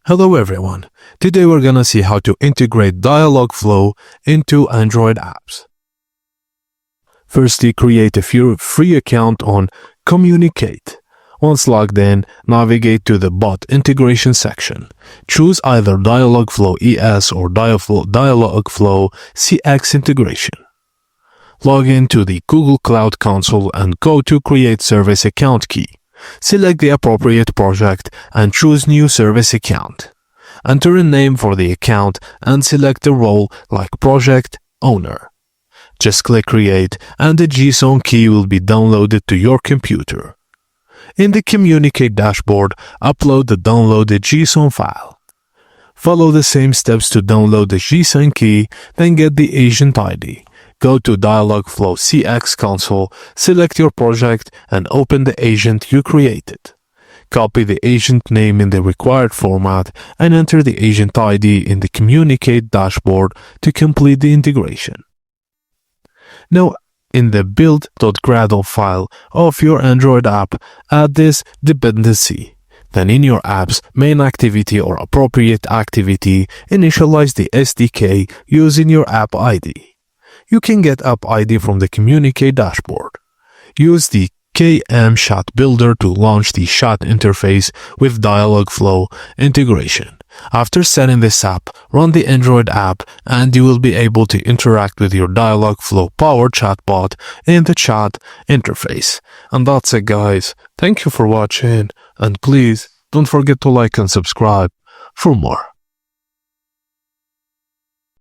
Hello everyone, today we're gonna see how to integrate Dialogflow into Android apps. Firstly, create a free account on Communicate. Once logged in, navigate to the bot integration section. Choose either Dialogflow ES or Dialogflow CX integration. Log in to the Google Cloud Console and go to Create Service Account key. Select the appropriate project and choose New Service Account. Enter a name for the account and select a role like Project Owner. Just click Create and the JSON key will be downloaded to your computer. In the Communicate dashboard, upload the downloaded JSON file. Follow the same steps to download the JSON key, then get the agent ID. Go to Dialogflow CX console, select your project, and open the agent you created. Copy the agent name in the required format and enter the agent ID in the Communicate dashboard to complete the integration. Now, in the build.gradle file of your Android app, add this dependency. Then in your app's main activity or appropriate activity, initialize the SDK using your app ID. You can get app ID from the Communicate dashboard. Use the KM Chat Builder to launch the chat interface with Dialogflow integration. After setting this up, run the Android app and you will be able to interact with your Dialogflow powered chatbot in the chat interface. And that's it, guys. Thank you for watching and please don't forget to like and subscribe for more.